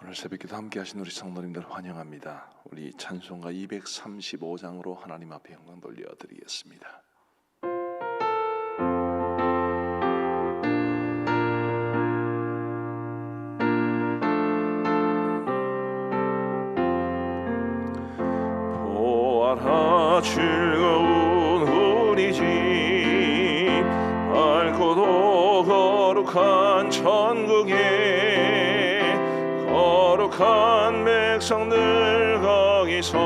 오늘 새벽기도 함께 하신 우리 성도님들 환영합니다. 우리 찬송가 235장으로 하나님 앞에 영광 돌려드리겠습니다. 보아라 즐거운 우리 집 밝고도 거룩한 천국에 거룩한 백성들 거기서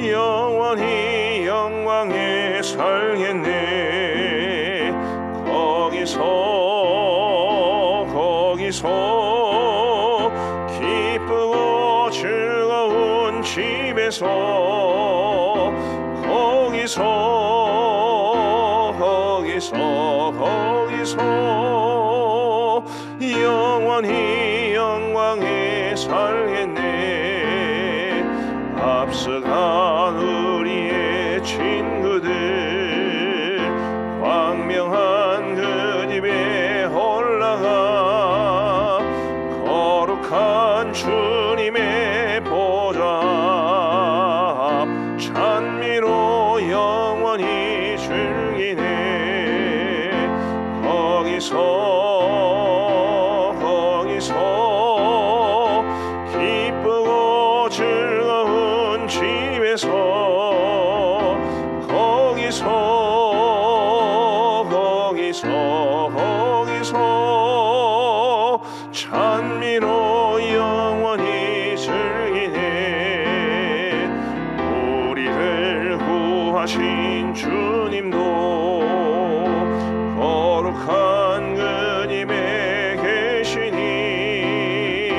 영원히 영광에 살겠네. 거기서 기쁘고 즐거운 집에서 거기서 영원히 영광에 살겠네. 앞서간 우리의 친구들 광명한 그 집에 올라가 거룩한 주님의 보좌 앞 찬미로 영원히 즐기네. 거기서 기쁘고 즐거운 집에서 거기서 찬미로 영원히 즐기네. 우리를 구하신 주님도 거룩한 그 집에 계시니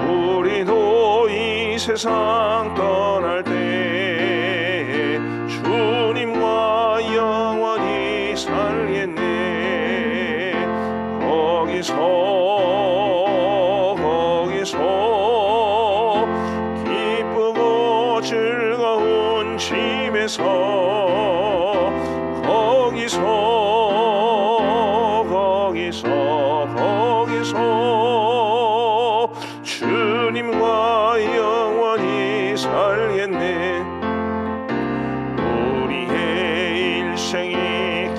우리도 이 세상 떠날 때 주님과 영원히 살겠네. 거기서 기쁘고 즐거운 집에서 거기서 주님과 영원히 살겠네. 우리의 일생이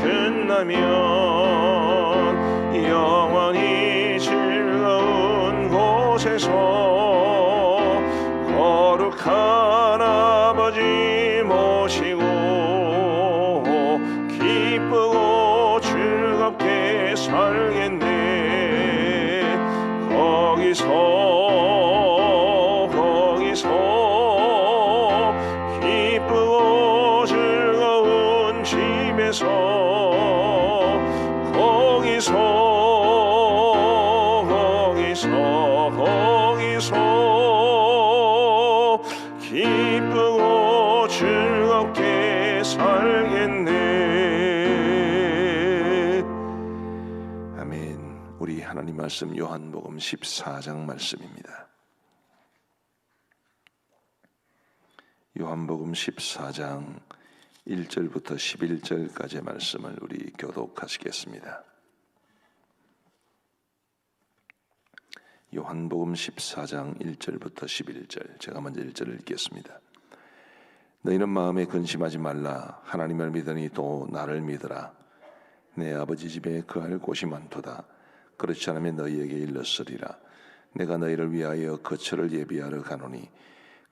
끝나면 영원히 즐거운 곳에서 거룩한 아버지 모시고 기쁘고 즐겁게 살겠네. 거기서 기쁘고 즐거운 집에서 거기서 기쁘고 즐겁게 살겠네. 아멘. 우리 하나님 말씀 요한복음 14장 말씀입니다. 요한복음 14장 1절부터 11절까지의 말씀을 우리 교독하시겠습니다. 요한복음 14장 1절부터 11절, 제가 먼저 1절을 읽겠습니다. 너희는 마음에 근심하지 말라. 하나님을 믿으니 또 나를 믿으라. 내 아버지 집에 거할 곳이 많도다. 그렇지 않으면 너희에게 일렀으리라. 내가 너희를 위하여 거처를 예비하러 가노니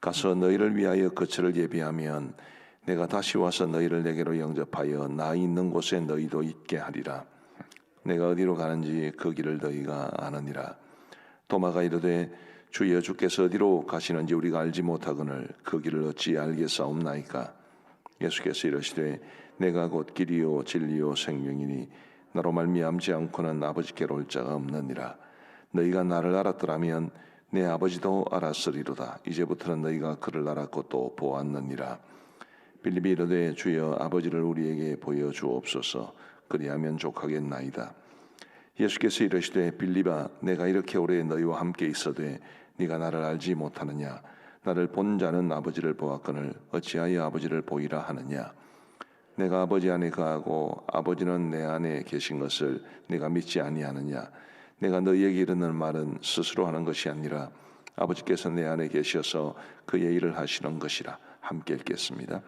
가서 너희를 위하여 거처를 예비하면 내가 다시 와서 너희를 내게로 영접하여 나 있는 곳에 너희도 있게 하리라. 내가 어디로 가는지 그 길을 너희가 아느니라. 도마가 이르되 주여 주께서 어디로 가시는지 우리가 알지 못하거늘 그 길을 어찌 알겠사옵나이까. 예수께서 이르시되 내가 곧 길이요 진리요 생명이니 나로 말미암지 않고는 아버지께로 올 자가 없느니라. 너희가 나를 알았더라면 내 아버지도 알았으리로다. 이제부터는 너희가 그를 알았고 또 보았느니라. 빌립이 이르되 주여 아버지를 우리에게 보여주옵소서. 그리하면 족하겠나이다. 예수께서 이르시되 빌립아 내가 이렇게 오래 너희와 함께 있어되 네가 나를 알지 못하느냐. 나를 본 자는 아버지를 보았거늘 어찌하여 아버지를 보이라 하느냐. 내가 아버지 안에 거하고 아버지는 내 안에 계신 것을 네가 믿지 아니하느냐. 내가 너희에게 이르는 말은 스스로 하는 것이 아니라 아버지께서 내 안에 계셔서 그의 일을 하시는 것이라. 함께 읽겠습니다.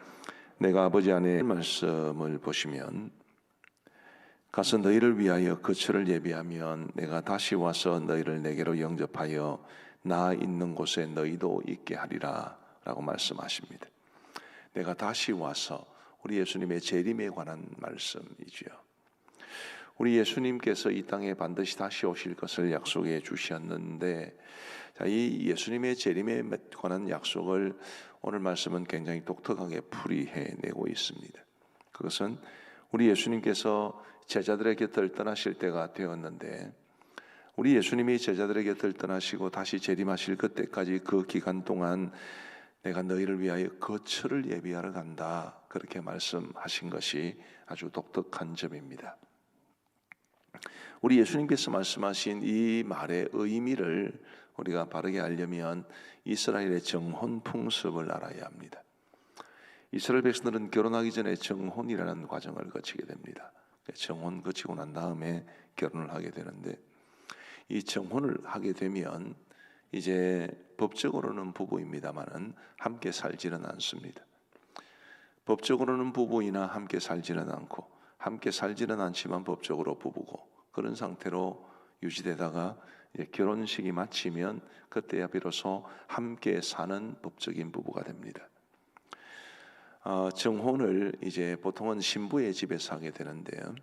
내가 아버지 안에 말씀을 보시면, 가서 너희를 위하여 거처를 예비하면 내가 다시 와서 너희를 내게로 영접하여 나 있는 곳에 너희도 있게 하리라 라고 말씀하십니다. 내가 다시 와서, 우리 예수님의 재림에 관한 말씀이지요. 우리 예수님께서 이 땅에 반드시 다시 오실 것을 약속해 주셨는데, 이 예수님의 재림에 관한 약속을 오늘 말씀은 굉장히 독특하게 풀이해내고 있습니다. 그것은 우리 예수님께서 제자들의 곁을 떠나실 때가 되었는데, 우리 예수님이 제자들의 곁을 떠나시고 다시 재림하실 그때까지 그 기간 동안 내가 너희를 위하여 거처를 예비하러 간다, 그렇게 말씀하신 것이 아주 독특한 점입니다. 우리 예수님께서 말씀하신 이 말의 의미를 우리가 바르게 알려면 이스라엘의 정혼 풍습을 알아야 합니다. 이스라엘 백성들은 결혼하기 전에 정혼이라는 과정을 거치게 됩니다. 정혼 거치고 난 다음에 결혼을 하게 되는데, 이 정혼을 하게 되면 이제 법적으로는 부부입니다만은 함께 살지는 않습니다. 법적으로는 부부이나 함께 살지는 않고, 함께 살지는 않지만 법적으로 부부고, 그런 상태로 유지되다가 이제 결혼식이 마치면 그때야 비로소 함께 사는 법적인 부부가 됩니다. 정혼을 이제 보통은 신부의 집에서 하게 되는데요,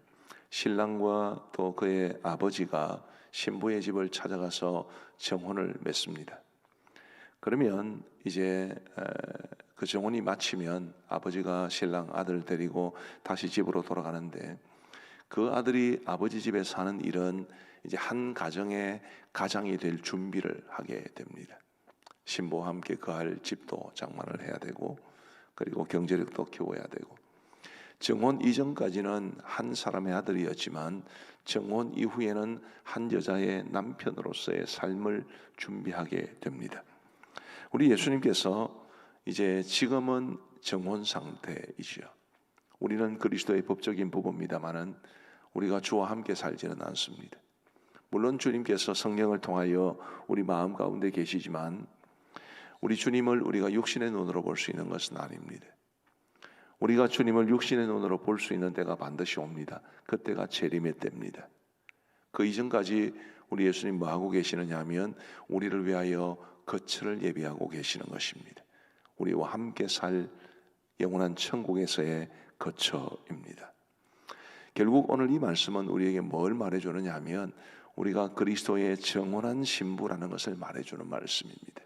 신랑과 또 그의 아버지가 신부의 집을 찾아가서 정혼을 맺습니다. 그러면 이제 그 정혼이 마치면 아버지가 신랑 아들 데리고 다시 집으로 돌아가는데, 그 아들이 아버지 집에 사는 일은 이제 한 가정의 가장이 될 준비를 하게 됩니다. 신부와 함께 거할 집도 장만을 해야 되고, 그리고 경제력도 키워야 되고, 정혼 이전까지는 한 사람의 아들이었지만 정혼 이후에는 한 여자의 남편으로서의 삶을 준비하게 됩니다. 우리 예수님께서 이제 지금은 정혼 상태이죠. 우리는 그리스도의 법적인 부부입니다만은 우리가 주와 함께 살지는 않습니다. 물론 주님께서 성령을 통하여 우리 마음 가운데 계시지만 우리 주님을 우리가 육신의 눈으로 볼 수 있는 것은 아닙니다. 우리가 주님을 육신의 눈으로 볼 수 있는 때가 반드시 옵니다. 그때가 재림의 때입니다. 그 이전까지 우리 예수님 뭐 하고 계시느냐 하면 우리를 위하여 거처를 예비하고 계시는 것입니다. 우리와 함께 살 영원한 천국에서의 거처입니다. 결국 오늘 이 말씀은 우리에게 뭘 말해주느냐 하면 우리가 그리스도의 정혼한 신부라는 것을 말해주는 말씀입니다.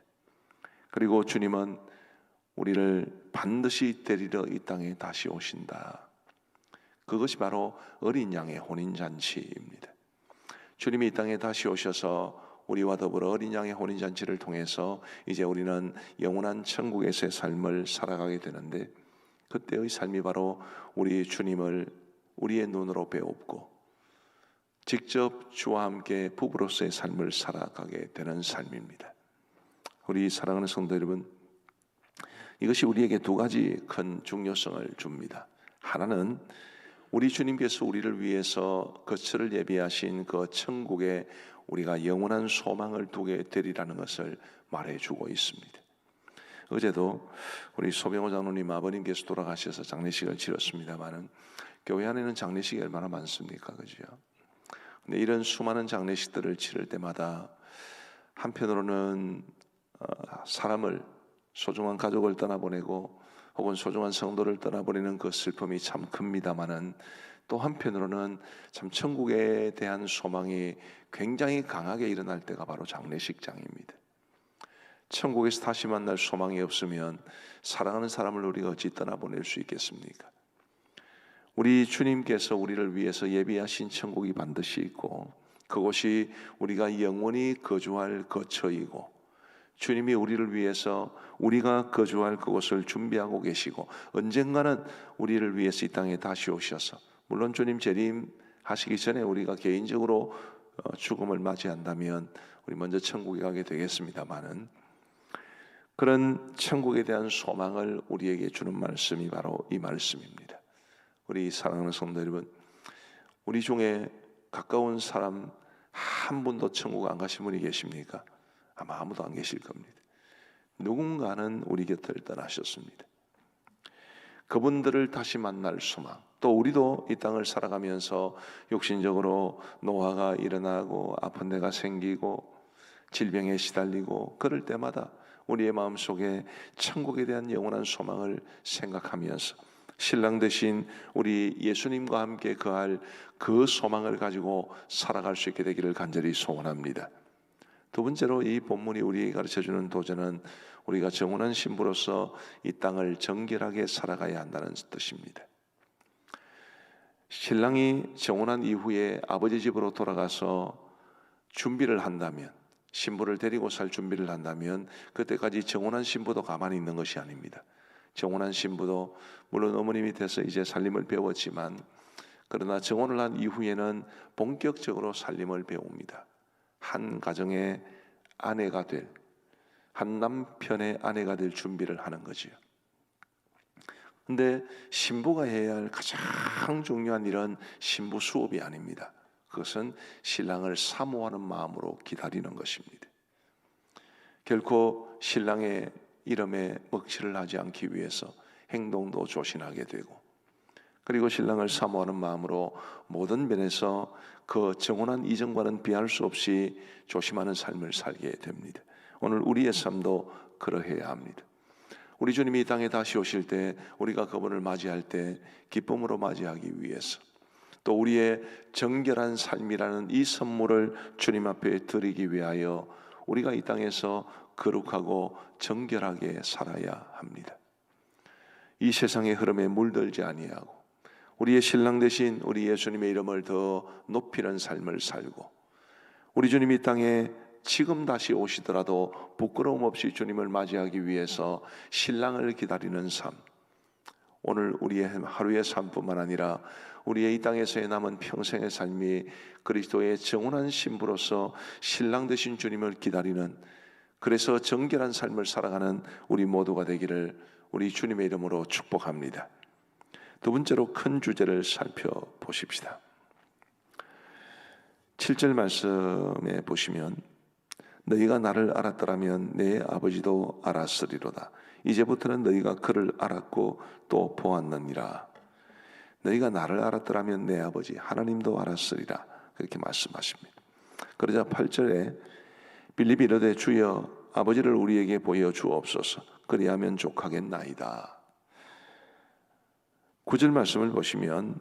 그리고 주님은 우리를 반드시 데리러 이 땅에 다시 오신다. 그것이 바로 어린 양의 혼인잔치입니다. 주님이 이 땅에 다시 오셔서 우리와 더불어 어린 양의 혼인잔치를 통해서 이제 우리는 영원한 천국에서의 삶을 살아가게 되는데, 그때의 삶이 바로 우리 주님을 우리의 눈으로 배웁고 직접 주와 함께 부부로서의 삶을 살아가게 되는 삶입니다. 우리 사랑하는 성도 여러분, 이것이 우리에게 두 가지 큰 중요성을 줍니다. 하나는 우리 주님께서 우리를 위해서 거처를 예비하신 그 천국에 우리가 영원한 소망을 두게 되리라는 것을 말해주고 있습니다. 어제도 우리 소병호 장로님 아버님께서 돌아가셔서 장례식을 치렀습니다마는 교회 안에는 장례식이 얼마나 많습니까, 그죠? 근데 이런 수많은 장례식들을 치를 때마다 한편으로는 사람을, 소중한 가족을 떠나보내고 혹은 소중한 성도를 떠나보내는 그 슬픔이 참 큽니다마는 또 한편으로는 참 천국에 대한 소망이 굉장히 강하게 일어날 때가 바로 장례식장입니다. 천국에서 다시 만날 소망이 없으면 사랑하는 사람을 우리가 어찌 떠나보낼 수 있겠습니까? 우리 주님께서 우리를 위해서 예비하신 천국이 반드시 있고, 그곳이 우리가 영원히 거주할 거처이고, 주님이 우리를 위해서 우리가 거주할 그곳을 준비하고 계시고, 언젠가는 우리를 위해서 이 땅에 다시 오셔서, 물론 주님 재림하시기 전에 우리가 개인적으로 죽음을 맞이한다면 우리 먼저 천국에 가게 되겠습니다마는, 그런 천국에 대한 소망을 우리에게 주는 말씀이 바로 이 말씀입니다. 우리 사랑하는 성도 여러분, 우리 중에 가까운 사람 한 분도 천국 안 가신 분이 계십니까? 아마 아무도 안 계실 겁니다. 누군가는 우리 곁을 떠나셨습니다. 그분들을 다시 만날 소망, 또 우리도 이 땅을 살아가면서 육신적으로 노화가 일어나고 아픈 데가 생기고 질병에 시달리고 그럴 때마다 우리의 마음속에 천국에 대한 영원한 소망을 생각하면서 신랑 되신 우리 예수님과 함께 거할 그 소망을 가지고 살아갈 수 있게 되기를 간절히 소원합니다. 두 번째로 이 본문이 우리에게 가르쳐주는 도전은 우리가 정혼한 신부로서 이 땅을 정결하게 살아가야 한다는 뜻입니다. 신랑이 정혼한 이후에 아버지 집으로 돌아가서 준비를 한다면, 신부를 데리고 살 준비를 한다면 그때까지 정혼한 신부도 가만히 있는 것이 아닙니다. 정혼한 신부도 물론 어머니 밑에서 이제 살림을 배웠지만, 그러나 정혼을 한 이후에는 본격적으로 살림을 배웁니다. 한 가정의 아내가 될, 한 남편의 아내가 될 준비를 하는 거지요. 근데 신부가 해야 할 가장 중요한 일은 신부 수업이 아닙니다. 그것은 신랑을 사모하는 마음으로 기다리는 것입니다. 결코 신랑의 이름에 먹칠을 하지 않기 위해서 행동도 조심하게 되고, 그리고 신랑을 사모하는 마음으로 모든 면에서 그 정혼한 이전과는 비할 수 없이 조심하는 삶을 살게 됩니다. 오늘 우리의 삶도 그러해야 합니다. 우리 주님이 이 땅에 다시 오실 때 우리가 그분을 맞이할 때 기쁨으로 맞이하기 위해서, 또 우리의 정결한 삶이라는 이 선물을 주님 앞에 드리기 위하여 우리가 이 땅에서 거룩하고 정결하게 살아야 합니다. 이 세상의 흐름에 물들지 아니하고 우리의 신랑 되신 우리 예수님의 이름을 더 높이는 삶을 살고, 우리 주님이 이 땅에 지금 다시 오시더라도 부끄러움 없이 주님을 맞이하기 위해서 신랑을 기다리는 삶, 오늘 우리의 하루의 삶뿐만 아니라 우리의 이 땅에서의 남은 평생의 삶이 그리스도의 정혼한 신부로서 신랑 되신 주님을 기다리는, 그래서 정결한 삶을 살아가는 우리 모두가 되기를 우리 주님의 이름으로 축복합니다. 두 번째로 큰 주제를 살펴보십시다. 7절 말씀에 보시면 너희가 나를 알았더라면 내 아버지도 알았으리로다. 이제부터는 너희가 그를 알았고 또 보았느니라. 너희가 나를 알았더라면 내 아버지 하나님도 알았으리라. 그렇게 말씀하십니다. 그러자 8절에 빌립이 이르되 주여 아버지를 우리에게 보여주옵소서. 그리하면 족하겠나이다. 9절 말씀을 보시면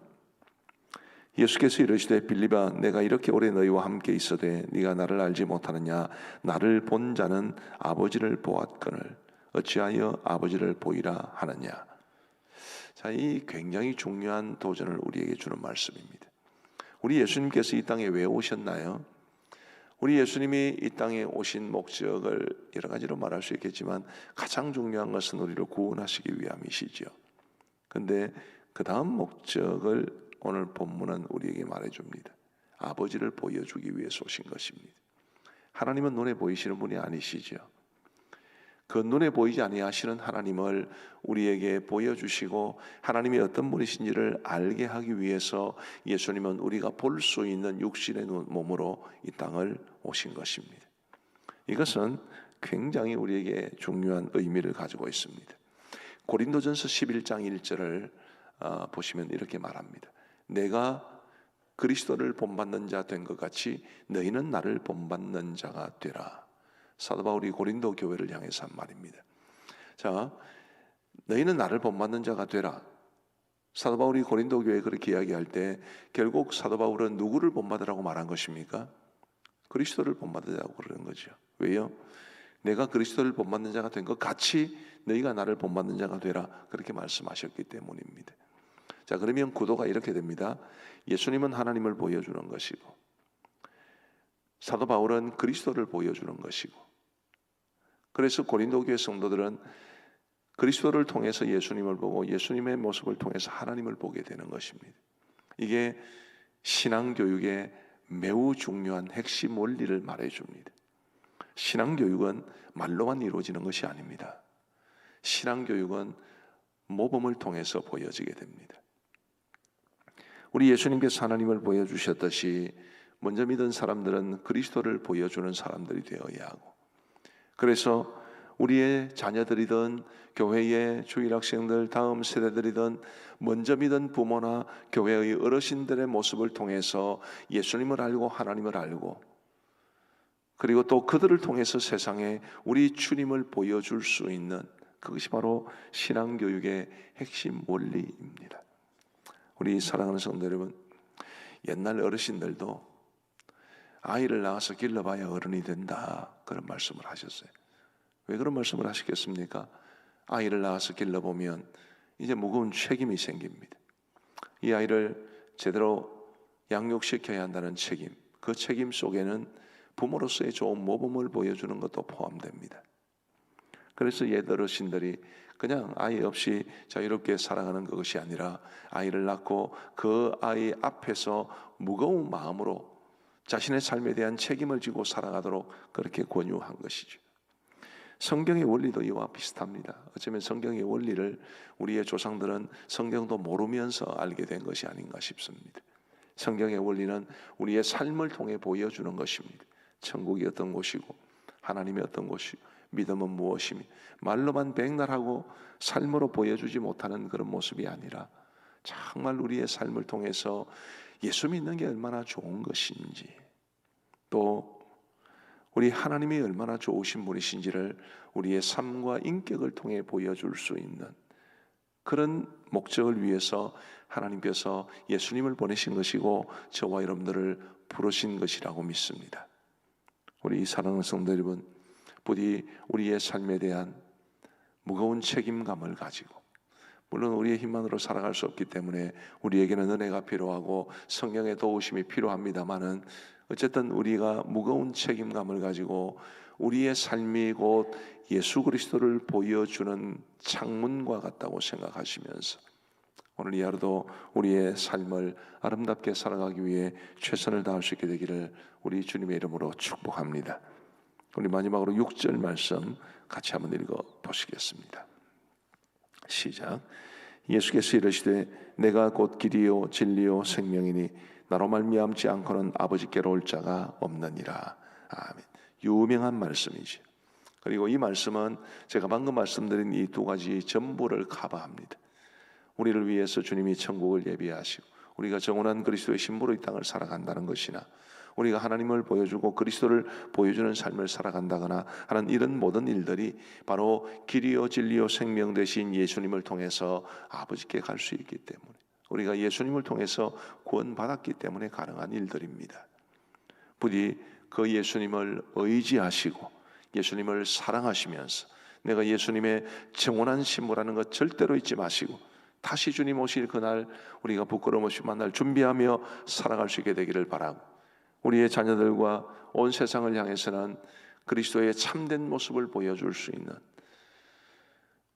예수께서 이르시되 빌립아 내가 이렇게 오래 너희와 함께 있어되 네가 나를 알지 못하느냐. 나를 본 자는 아버지를 보았거늘 어찌하여 아버지를 보이라 하느냐. 자, 이 굉장히 중요한 도전을 우리에게 주는 말씀입니다. 우리 예수님께서 이 땅에 왜 오셨나요? 우리 예수님이 이 땅에 오신 목적을 여러 가지로 말할 수 있겠지만 가장 중요한 것은 우리를 구원하시기 위함이시죠. 근데 그 다음 목적을 오늘 본문은 우리에게 말해줍니다. 아버지를 보여주기 위해서 오신 것입니다. 하나님은 눈에 보이시는 분이 아니시죠. 그 눈에 보이지 아니하시는 하나님을 우리에게 보여주시고 하나님이 어떤 분이신지를 알게 하기 위해서 예수님은 우리가 볼 수 있는 육신의 몸으로 이 땅을 오신 것입니다. 이것은 굉장히 우리에게 중요한 의미를 가지고 있습니다. 고린도전서 11장 1절을 보시면 이렇게 말합니다. 내가 그리스도를 본받는 자 된 것 같이 너희는 나를 본받는 자가 되라. 사도 바울이 고린도 교회를 향해서 한 말입니다. 자, 너희는 나를 본받는 자가 되라. 사도 바울이 고린도 교회에 그렇게 이야기할 때 결국 사도 바울은 누구를 본받으라고 말한 것입니까? 그리스도를 본받으라고 그러는 거죠. 왜요? 내가 그리스도를 본받는 자가 된 것 같이 너희가 나를 본받는 자가 되라. 그렇게 말씀하셨기 때문입니다. 자, 그러면 구도가 이렇게 됩니다. 예수님은 하나님을 보여주는 것이고 사도 바울은 그리스도를 보여주는 것이고, 그래서 고린도 교회 성도들은 그리스도를 통해서 예수님을 보고 예수님의 모습을 통해서 하나님을 보게 되는 것입니다. 이게 신앙교육의 매우 중요한 핵심 원리를 말해줍니다. 신앙교육은 말로만 이루어지는 것이 아닙니다. 신앙교육은 모범을 통해서 보여지게 됩니다. 우리 예수님께서 하나님을 보여주셨듯이 먼저 믿은 사람들은 그리스도를 보여주는 사람들이 되어야 하고, 그래서 우리의 자녀들이든 교회의 주일학생들, 다음 세대들이든 먼저 믿은 부모나 교회의 어르신들의 모습을 통해서 예수님을 알고 하나님을 알고, 그리고 또 그들을 통해서 세상에 우리 주님을 보여줄 수 있는, 그것이 바로 신앙교육의 핵심 원리입니다. 우리 사랑하는 성도 여러분, 옛날 어르신들도 아이를 낳아서 길러봐야 어른이 된다, 그런 말씀을 하셨어요. 왜 그런 말씀을 하시겠습니까? 아이를 낳아서 길러보면 이제 무거운 책임이 생깁니다. 이 아이를 제대로 양육시켜야 한다는 책임, 그 책임 속에는 부모로서의 좋은 모범을 보여주는 것도 포함됩니다. 그래서 옛 어르신들이 그냥 아이 없이 자유롭게 살아가는 것이 아니라 아이를 낳고 그 아이 앞에서 무거운 마음으로 자신의 삶에 대한 책임을 지고 살아가도록 그렇게 권유한 것이죠. 성경의 원리도 이와 비슷합니다. 어쩌면 성경의 원리를 우리의 조상들은 성경도 모르면서 알게 된 것이 아닌가 싶습니다. 성경의 원리는 우리의 삶을 통해 보여주는 것입니다. 천국이 어떤 곳이고 하나님이 어떤 곳이고 믿음은 무엇이며, 말로만 백날하고 삶으로 보여주지 못하는 그런 모습이 아니라 정말 우리의 삶을 통해서 예수 믿는 게 얼마나 좋은 것인지, 또 우리 하나님이 얼마나 좋으신 분이신지를 우리의 삶과 인격을 통해 보여줄 수 있는 그런 목적을 위해서 하나님께서 예수님을 보내신 것이고 저와 여러분들을 부르신 것이라고 믿습니다. 우리 사랑하는 성도 여러분, 부디 우리의 삶에 대한 무거운 책임감을 가지고, 물론 우리의 힘만으로 살아갈 수 없기 때문에 우리에게는 은혜가 필요하고 성령의 도우심이 필요합니다마는, 어쨌든 우리가 무거운 책임감을 가지고 우리의 삶이 곧 예수 그리스도를 보여주는 창문과 같다고 생각하시면서 오늘 이 하루도 우리의 삶을 아름답게 살아가기 위해 최선을 다할 수 있게 되기를 우리 주님의 이름으로 축복합니다. 우리 마지막으로 6절 말씀 같이 한번 읽어 보시겠습니다. 시작. 예수께서 이르시되 내가 곧 길이요 진리요 생명이니 나로 말미암지 않고는 아버지께로 올 자가 없느니라. 아멘. 유명한 말씀이죠. 그리고 이 말씀은 제가 방금 말씀드린 이 두 가지 전부를 커버합니다. 우리를 위해서 주님이 천국을 예비하시고 우리가 정원한 그리스도의 신부로 이 땅을 살아간다는 것이나, 우리가 하나님을 보여주고 그리스도를 보여주는 삶을 살아간다거나 하는 이런 모든 일들이 바로 길이요 진리요 생명 되신 예수님을 통해서 아버지께 갈 수 있기 때문에, 우리가 예수님을 통해서 구원받았기 때문에 가능한 일들입니다. 부디 그 예수님을 의지하시고 예수님을 사랑하시면서 내가 예수님의 정원한 신부라는 것 절대로 잊지 마시고, 다시 주님 오실 그날 우리가 부끄러움 없이 만날 준비하며 살아갈 수 있게 되기를 바라고, 우리의 자녀들과 온 세상을 향해서는 그리스도의 참된 모습을 보여줄 수 있는,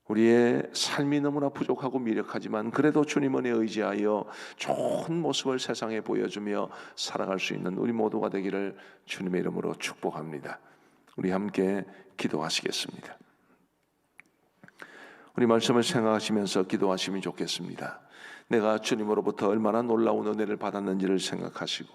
우리의 삶이 너무나 부족하고 미력하지만 그래도 주님 은혜에 의지하여 좋은 모습을 세상에 보여주며 살아갈 수 있는 우리 모두가 되기를 주님의 이름으로 축복합니다. 우리 함께 기도하시겠습니다. 우리 말씀을 생각하시면서 기도하시면 좋겠습니다. 내가 주님으로부터 얼마나 놀라운 은혜를 받았는지를 생각하시고,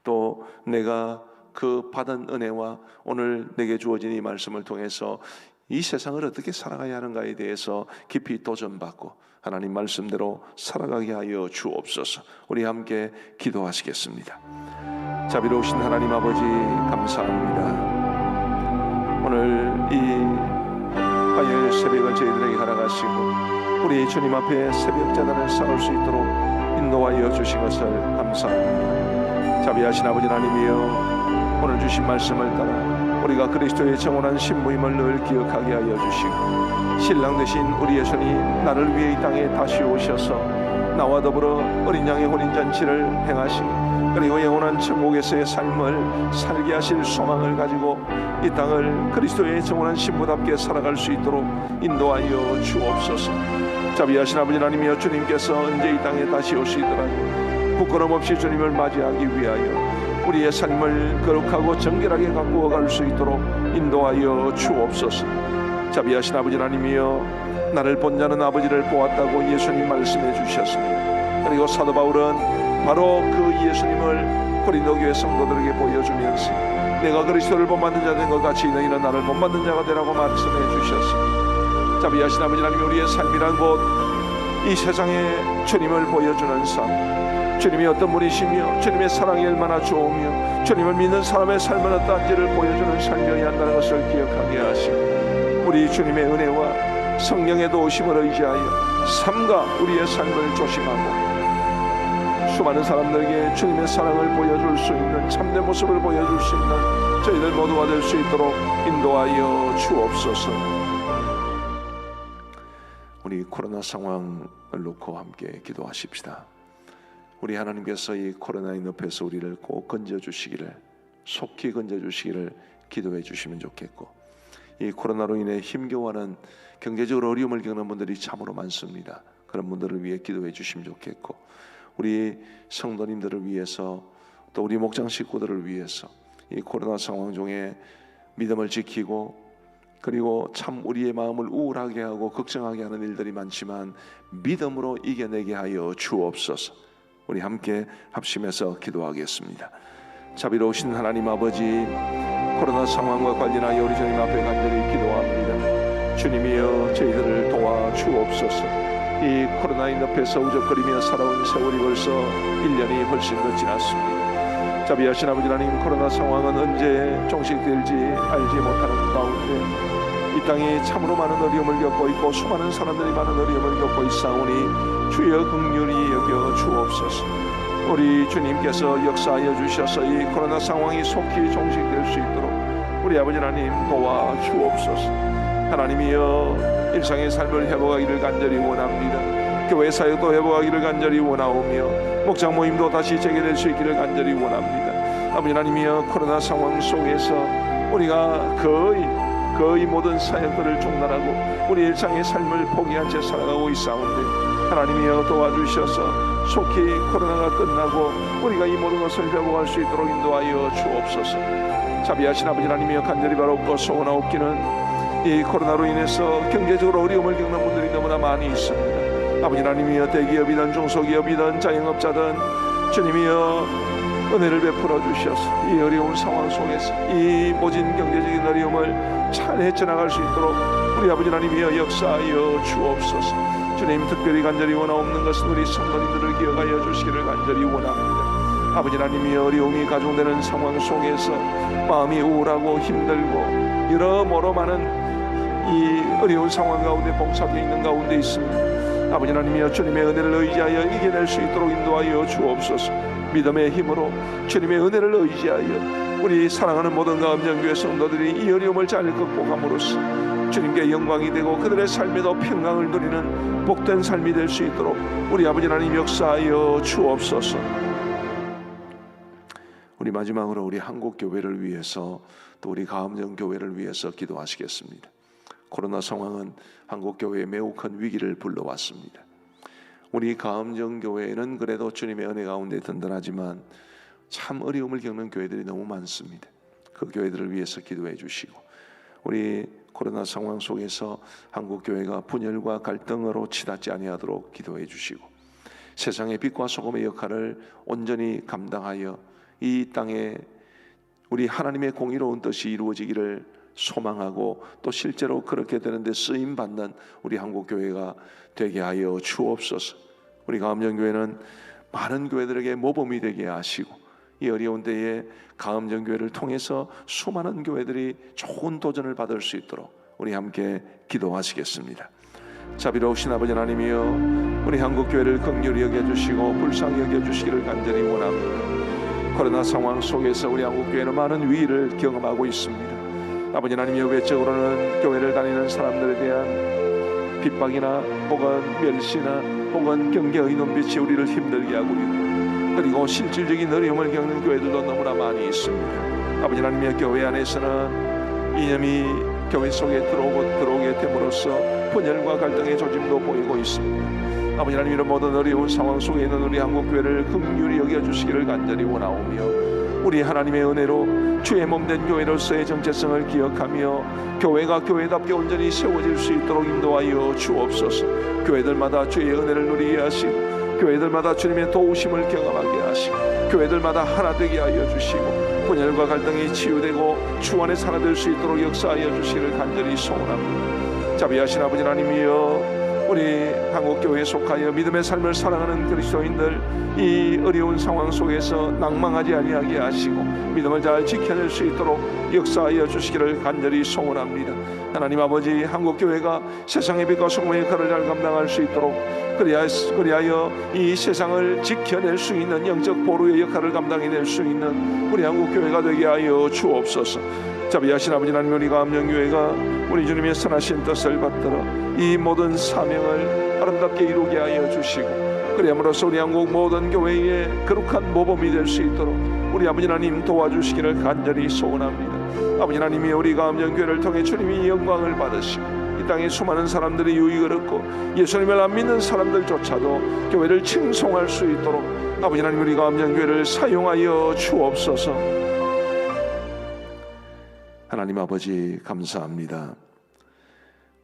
또 내가 그 받은 은혜와 오늘 내게 주어진 이 말씀을 통해서 이 세상을 어떻게 살아가야 하는가에 대해서 깊이 도전받고 하나님 말씀대로 살아가게 하여 주옵소서. 우리 함께 기도하시겠습니다. 자비로우신 하나님 아버지, 감사합니다. 오늘 이 화요일 새벽을 저희들에게 허락하시고 우리 주님 앞에 새벽자단을 쌓을 수 있도록 인도하여 주신 것을 감사합니다. 자비하신 아버지 하나님이여, 오늘 주신 말씀을 따라 우리가 그리스도의 정원한 신부임을 늘 기억하게 하여 주시고, 신랑 되신 우리 예수님 나를 위해 이 땅에 다시 오셔서 나와 더불어 어린 양의 혼인잔치를 행하시고 그리고 영원한 천국에서의 삶을 살게 하실 소망을 가지고 이 땅을 그리스도의 정원한 신부답게 살아갈 수 있도록 인도하여 주옵소서. 자비하신 아버지 하나님이여, 주님께서 언제 이 땅에 다시 오시더라도 부끄럼 없이 주님을 맞이하기 위하여 우리의 삶을 거룩하고 정결하게 가꾸어 갈 수 있도록 인도하여 주옵소서. 자비하신 아버지 하나님이여, 나를 본 자는 아버지를 보았다고 예수님 말씀해 주셨습니다. 그리고 사도 바울은 바로 그 예수님을 고린도 교회 성도들에게 보여주면서 내가 그리스도를 본받는 자 된 것 같이 너희는 나를 본받는 자가 되라고 말씀해 주셨습니다. 자비하신 아버지 하나님, 우리의 삶이란 곧 이 세상에 주님을 보여주는 삶, 주님이 어떤 분이시며 주님의 사랑이 얼마나 좋으며 주님을 믿는 사람의 삶은 어떠한지를 보여주는 삶이어야 한다는 것을 기억하게 하시고, 우리 주님의 은혜와 성령의 도우심을 의지하여 삶과 우리의 삶을 조심하고 수많은 사람들에게 주님의 사랑을 보여줄 수 있는, 참된 모습을 보여줄 수 있는 저희들 모두가 될 수 있도록 인도하여 주옵소서. 우리 코로나 상황을 놓고 함께 기도하십시다. 우리 하나님께서 이 코로나의 늪에서 우리를 꼭 건져주시기를, 속히 건져주시기를 기도해 주시면 좋겠고, 이 코로나로 인해 힘겨워하는 경제적으로 어려움을 겪는 분들이 참으로 많습니다. 그런 분들을 위해 기도해 주시면 좋겠고, 우리 성도님들을 위해서, 또 우리 목장 식구들을 위해서 이 코로나 상황 중에 믿음을 지키고, 그리고 참 우리의 마음을 우울하게 하고 걱정하게 하는 일들이 많지만 믿음으로 이겨내게 하여 주옵소서. 우리 함께 합심해서 기도하겠습니다. 자비로우신 하나님 아버지, 코로나 상황과 관련하여 우리 주님 앞에 간절히 기도합니다. 주님이여 저희들을 도와 주옵소서. 이 코로나의 늪에서 우적거리며 살아온 세월이 벌써 1년이 훨씬 더 지났습니다. 자비하신 아버지 하나님, 코로나 상황은 언제 종식될지 알지 못하는 가운데 이 땅이 참으로 많은 어려움을 겪고 있고 수많은 사람들이 많은 어려움을 겪고 있사오니 주여 긍휼히 여겨 주옵소서. 우리 주님께서 역사하여 주셔서 이 코로나 상황이 속히 종식될 수 있도록 우리 아버지 하나님 도와 주옵소서. 하나님이여 일상의 삶을 회복하기를 간절히 원합니다. 교회 사역도 회복하기를 간절히 원하오며 목장 모임도 다시 재개될 수 있기를 간절히 원합니다. 아버지 하나님이여 코로나 상황 속에서 우리가 거의 모든 사역들을 중단하고 우리 일상의 삶을 포기한 채 살아가고 있사온데 하나님이여 도와주셔서 속히 코로나가 끝나고 우리가 이 모든 것을 회복할 수 있도록 인도하여 주옵소서. 자비하신 아버지 하나님이여 간절히 바라옵고 소원하옵기는 이 코로나로 인해서 경제적으로 어려움을 겪는 분들이 너무나 많이 있습니다. 아버지 하나님이여 대기업이든 중소기업이든 자영업자든 주님이여 은혜를 베풀어 주셔서 이 어려운 상황 속에서 이 모진 경제적인 어려움을 잘 헤쳐나갈 수 있도록 우리 아버지 하나님이여 역사하여 주옵소서. 주님 특별히 간절히 원하옵는 것은 우리 성도님들을 기억하여 주시기를 간절히 원합니다. 아버지 하나님이여 어려움이 가중되는 상황 속에서 마음이 우울하고 힘들고 여러모로 많은 이 어려운 상황 가운데 봉착해 있는 가운데 있습니다. 아버지 하나님이여 주님의 은혜를 의지하여 이겨낼 수 있도록 인도하여 주옵소서. 믿음의 힘으로 주님의 은혜를 의지하여 우리 사랑하는 모든 가음정교회 성도들이 이 어려움을 잘 극복함으로써 주님께 영광이 되고 그들의 삶에도 평강을 누리는 복된 삶이 될 수 있도록 우리 아버지 하나님 역사하여 주옵소서. 우리 마지막으로 우리 한국교회를 위해서 또 우리 가음정교회를 위해서 기도하시겠습니다. 코로나 상황은 한국교회에 매우 큰 위기를 불러왔습니다. 우리 가음정교회는 그래도 주님의 은혜 가운데 든든하지만 참 어려움을 겪는 교회들이 너무 많습니다. 그 교회들을 위해서 기도해 주시고 우리 코로나 상황 속에서 한국교회가 분열과 갈등으로 치닫지 아니하도록 기도해 주시고 세상의 빛과 소금의 역할을 온전히 감당하여 이 땅에 우리 하나님의 공의로운 뜻이 이루어지기를 소망하고 또 실제로 그렇게 되는데 쓰임받는 우리 한국교회가 되게 하여 주옵소서. 우리 가음정교회는 많은 교회들에게 모범이 되게 하시고 이 어려운 때에 가음정교회를 통해서 수많은 교회들이 좋은 도전을 받을 수 있도록 우리 함께 기도하시겠습니다. 자비로우신 아버지 하나님이여 우리 한국교회를 긍휼히 여겨주시고 불쌍히 여겨주시기를 간절히 원합니다. 코로나 상황 속에서 우리 한국교회는 많은 위기를 경험하고 있습니다. 아버지 하나님이여 외적으로는 교회를 다니는 사람들에 대한 핍박이나 혹은 멸시나 혹은 경계의 눈빛이 우리를 힘들게 하고 있고 그리고 실질적인 어려움을 겪는 교회들도 너무나 많이 있습니다. 아버지 하나님이여 교회 안에서는 이념이 교회 속에 들어오게 됨으로써 분열과 갈등의 조짐도 보이고 있습니다. 아버지 하나님 이런 모든 어려운 상황 속에 있는 우리 한국교회를 긍휼히 여겨주시기를 간절히 원하오며 우리 하나님의 은혜로 주의 몸된 교회로서의 정체성을 기억하며 교회가 교회답게 온전히 세워질 수 있도록 인도하여 주옵소서. 교회들마다 주의 은혜를 누리게 하시고 교회들마다 주님의 도우심을 경험하게 하시고 교회들마다 하나 되게 하여 주시고 분열과 갈등이 치유되고 주 안에 살아들 수 있도록 역사하여 주시기를 간절히 소원합니다. 자비하신 아버지 하나님이여, 우리 한국교회에 속하여 믿음의 삶을 살아가는 그리스도인들 이 어려운 상황 속에서 낭망하지 아니하게 하시고 믿음을 잘 지켜낼 수 있도록 역사하여 주시기를 간절히 소원합니다. 하나님 아버지, 한국교회가 세상의 빛과 소금의 역할을 잘 감당할 수 있도록 그리하여 이 세상을 지켜낼 수 있는 영적 보루의 역할을 감당해낼 수 있는 우리 한국교회가 되게 하여 주옵소서. 자비하신 아버지 하나님, 우리 감령교회가 우리 주님의 선하신 뜻을 받들어 이 모든 사명을 아름답게 이루게 하여 주시고 그리함으로써 우리 한국 모든 교회의 거룩한 모범이 될 수 있도록 우리 아버지 하나님 도와주시기를 간절히 소원합니다. 아버지 하나님이 우리 감령교회를 통해 주님이 영광을 받으시고 이 땅에 수많은 사람들이 유익을 얻고 예수님을 안 믿는 사람들조차도 교회를 칭송할 수 있도록 아버지 하나님, 우리 감령교회를 사용하여 주옵소서. 하나님 아버지, 감사합니다.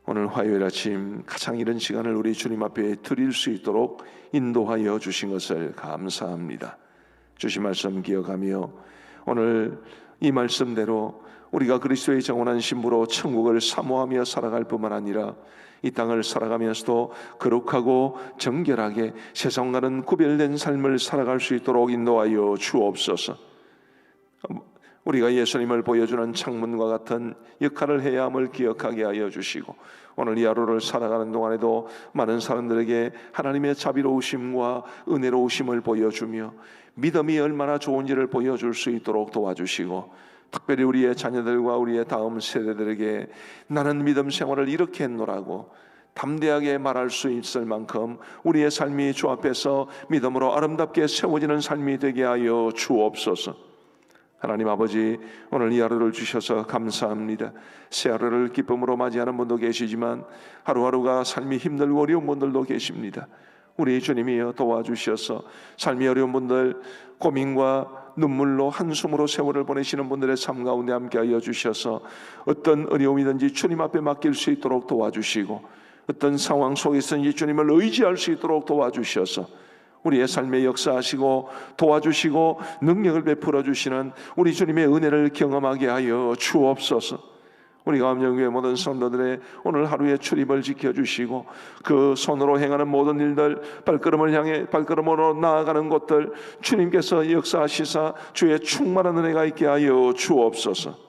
오늘 화요일 아침 가장 이른 시간을 우리 주님 앞에 드릴 수 있도록 인도하여 주신 것을 감사합니다. 주신 말씀 기억하며 오늘 이 말씀대로 우리가 그리스도의 정원한 신부로 천국을 사모하며 살아갈 뿐만 아니라 이 땅을 살아가면서도 거룩하고 정결하게 세상과는 구별된 삶을 살아갈 수 있도록 인도하여 주옵소서. 우리가 예수님을 보여주는 창문과 같은 역할을 해야 함을 기억하게 하여 주시고 오늘 이 하루를 살아가는 동안에도 많은 사람들에게 하나님의 자비로우심과 은혜로우심을 보여주며 믿음이 얼마나 좋은지를 보여줄 수 있도록 도와주시고 특별히 우리의 자녀들과 우리의 다음 세대들에게 나는 믿음 생활을 이렇게 했노라고 담대하게 말할 수 있을 만큼 우리의 삶이 주 앞에서 믿음으로 아름답게 세워지는 삶이 되게 하여 주옵소서. 하나님 아버지, 오늘 이 하루를 주셔서 감사합니다. 새 하루를 기쁨으로 맞이하는 분도 계시지만 하루하루가 삶이 힘들고 어려운 분들도 계십니다. 우리 주님이여 도와주셔서 삶이 어려운 분들, 고민과 눈물로 한숨으로 세월을 보내시는 분들의 삶 가운데 함께하여 주셔서 어떤 어려움이든지 주님 앞에 맡길 수 있도록 도와주시고 어떤 상황 속에서든지 주님을 의지할 수 있도록 도와주셔서 우리의 삶에 역사하시고 도와주시고 능력을 베풀어 주시는 우리 주님의 은혜를 경험하게 하여 주옵소서. 우리 감령교회 모든 성도들의 오늘 하루의 출입을 지켜주시고 그 손으로 행하는 모든 일들, 발걸음으로 나아가는 곳들 주님께서 역사하시사 주의 충만한 은혜가 있게 하여 주옵소서.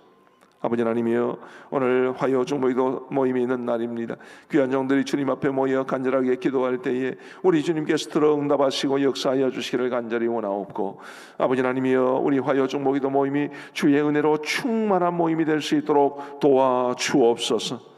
아버지 하나님이여, 오늘 화요 중보기도 모임이 있는 날입니다. 귀한 종들이 주님 앞에 모여 간절하게 기도할 때에 우리 주님께서 들어 응답하시고 역사하여 주시기를 간절히 원하옵고 아버지 하나님이여, 우리 화요 중보기도 모임이 주의 은혜로 충만한 모임이 될 수 있도록 도와주옵소서.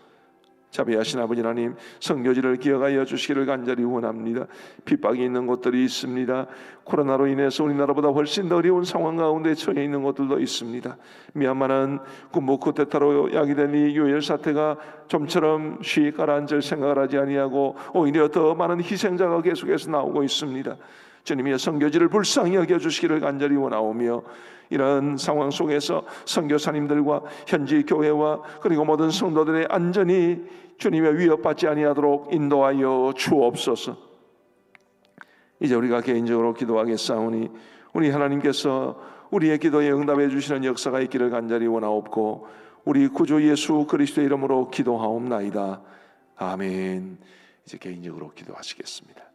자비하신 아버지 하나님, 선교지를 기억하여 주시기를 간절히 원합니다. 핍박이 있는 곳들이 있습니다. 코로나로 인해서 우리나라보다 훨씬 더 어려운 상황 가운데 처해 있는 곳들도 있습니다. 미얀마는 군부 쿠데타로 야기된 이 유혈 사태가 좀처럼 쉬이 가라앉을 생각을 하지 아니하고 오히려 더 많은 희생자가 계속해서 나오고 있습니다. 주님이 선교지를 불쌍히 여겨주시기를 간절히 원하오며 이런 상황 속에서 선교사님들과 현지 교회와 그리고 모든 성도들의 안전이 주님의 위협받지 아니하도록 인도하여 주옵소서. 이제 우리가 개인적으로 기도하겠사오니 우리 하나님께서 우리의 기도에 응답해 주시는 역사가 있기를 간절히 원하옵고 우리 구주 예수 그리스도의 이름으로 기도하옵나이다. 아멘. 이제 개인적으로 기도하시겠습니다.